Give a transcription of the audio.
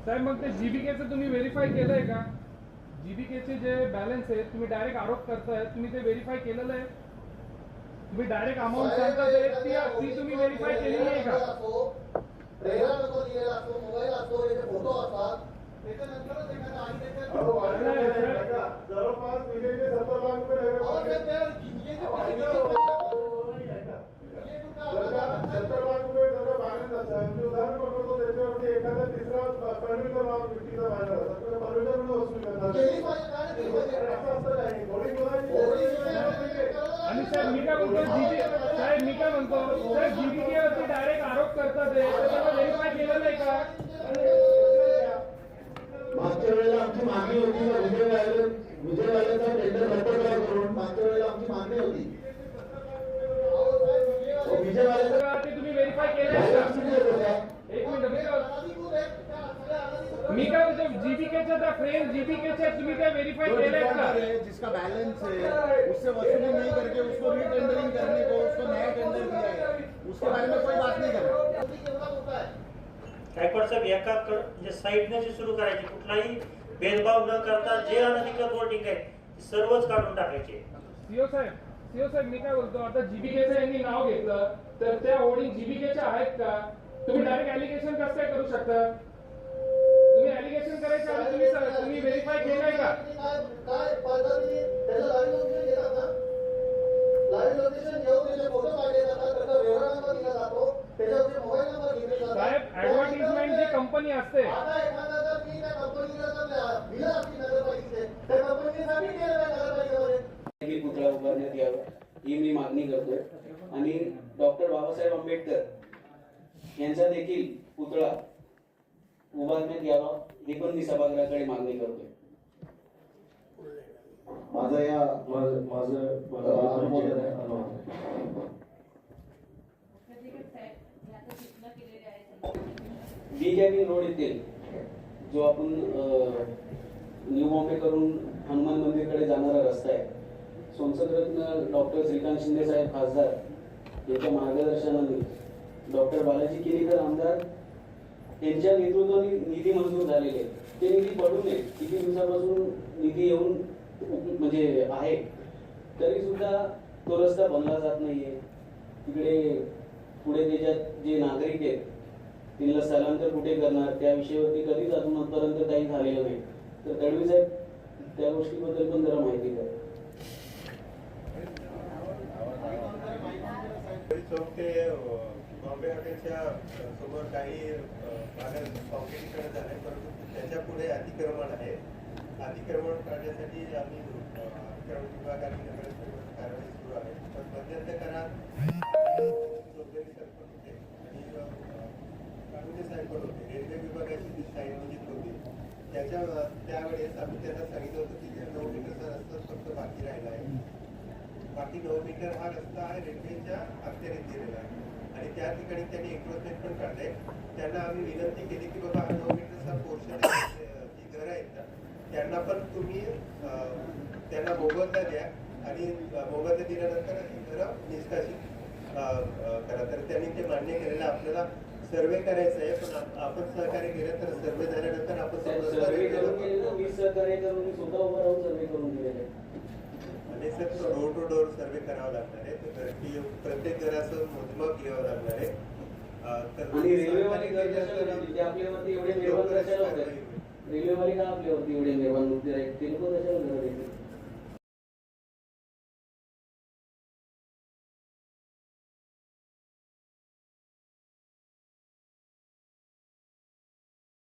साहेब मग ते जीबीकेचं तुम्ही व्हेरीफाय केलंय का? जीबीकेचे जे बॅलन्स आहे तुम्ही डायरेक्ट आरोप करताय, तुम्ही ते व्हेरीफाय केलेलं आहे? तुम्ही डायरेक्ट अमाऊंट सांगताय ती तुम्ही व्हेरीफाय केलेली आहे का? मोबाईल असतो, फोटो असतात, त्याच्यानंतरच एखादा आणि जवळपास दिलेले 70 लाख रुपये 70 लाख रुपये जर बॅलन्स असेल, उदाहरण पकडतो त्याच्यावरती एखादा तिसरा परमिटर नाव व्यक्तीचा बॅलन्स असतात, तर परमिटर म्हणून वसूल करतात. आणि साहेब मी काय म्हणतो साहेब जीबीके वरती डायरेक्ट आरोप करतात व्हेरीफाय केलेलं आहे का? मागच्या वेळेला आमची मागणी होती विजयवाल्याचा टेंडर रद्द करा करून मागच्या वेळेला आमची मागणी होती. विजयवाल्याचा तुम्ही व्हेरीफाय केलं एक मिनिट मी काय म्हणतो जीबीकेच्या त्या फ्रेम जीबीकेच्या तुम्ही त्या व्हेरीफाई केले का? जिसका बैलेंस है उससे वसूली नहीं करके उसको रीटेंडरिंग करने को, उसको नया टेंडर दिया है, उसके बारे में कोई बात नहीं कर रहा. गायकवाड साहेब एका म्हणजे साईडने जी सुरू करायची, कुठलाही भेदभाव न करता जे अनधिकृत होर्डिंग आहे सर्वच काढून टाकायचे. सीओ साहेब मी काय बोलतो, आता जीबीकेचं यांनी नाव घेतलं तर त्या होर्डिंग जीबीकेच्या आहेत का? तुम्ही डायरेक्ट ॲलिगेशन कसं काय करू शकता? तुम्ही ॲलिगेशन करायच्या आधी तुम्ही व्हेरीफाय केलंय का? काय पद्धती त्याचं लाईव्ह लोकेशन घेतात ना, लाईव्ह लोकेशन घेऊन त्याचे फोटो काढले जातात, त्याचा व्यवहार नंबर दिला जातो, त्याच्यावरचे मोबाईल नंबर घेतले जातात. साहेब ऍडव्हर्टाइजमेंट जी कंपनी असते, आता एखादा जर मी त्या कंपनीला जर दिलं असती नगरपालिकेचे, त्या कंपनीने सबमिट केलं नाही नगरपालिकेमध्ये. पुतळा उभारण्यात यावा ही मी मागणी करतोय. आणि डॉक्टर बाबासाहेब आंबेडकर यांचा देखील पुतळा उभारण्यात यावा हे पण मी सभागृहाकडे मागणी करतोय. माझं या बी कॅबिन रोड येथे जो आपण न्यू बॉम्बे करून हनुमान मंदिरकडे जाणारा रस्ता आहे, संसदरत्न डॉक्टर श्रीकांत शिंदे साहेब खासदार यांच्या मार्गदर्शनाने डॉक्टर बालाजी किनीकर आमदार त्यांच्या नेतृत्वाने निधी मंजूर झालेले, ते निधी पडू नये किती दिवसापासून निधी येऊन म्हणजे आहे तरी सुद्धा तो रस्ता बनला जात नाहीये. तिकडे पुढे त्याच्यात जे नागरिक आहेत त्यांना स्थलांतर कुठे करणार त्या विषयावरती कधीच अजूनपर्यंत काही झालेलं नाही. तर तडवी साहेब त्या गोष्टीबद्दल पण जरा माहिती द्या. चौक ते बॉम्बे हॉटेलच्या समोर काही भागात कॉन्क्रिटीकरण झालंय, परंतु त्याच्या पुढे अतिक्रमण आहे. अतिक्रमण काढण्यासाठी आम्ही अतिक्रमण विभाग आणि नगरसेवक कारवाई सुरू आहे. पण मध्यंतर करार चौधरी सर पण होते आणि काढूने साहेब पण होते. रेल्वे विभागाची जी साईन विजिट होती त्यावेळेस आम्ही त्यांना सांगितलं होतं की 9 मीटरचा रस्ता फक्त बाकी राहिला आहे. बाकी 9 मीटर हा रस्ता आहे रेल्वेच्या अखत्यारीत दिलेला आहे आणि त्या ठिकाणी त्यांनी एन्क्रोचमेंट पण काढले. त्यांना आम्ही विनंती केली की बाबा 9 मीटरचा पोर्शन जी घरं आहेत ना त्यांना पण तुम्ही त्यांना मोबदला द्या आणि मोबदला दिल्यानंतर ही घरं निष्कासित करा. तर त्यांनी ते मान्य केलेलं. आपल्याला सर्वे करायचं आहे, पण आपण सहकार्य केलं तर सर्वे झाल्यानंतर आपण सर्वे करून केलेलं, मी सहकार्य करून मी स्वतः उभं राहून सर्वे करून दिलेलं आहे. आणि sir door to door survey करावा लागणार आहे. तर प्रत्येक घराचं मोजमाप घ्यावं लागणार आहे. आणि रेल्वेवाली आपल्यावरती एवढे निर्बंध कशाला होते? रेल्वेवाली का आपल्यावरती एवढे निर्बंध होते? ते लोक कशाला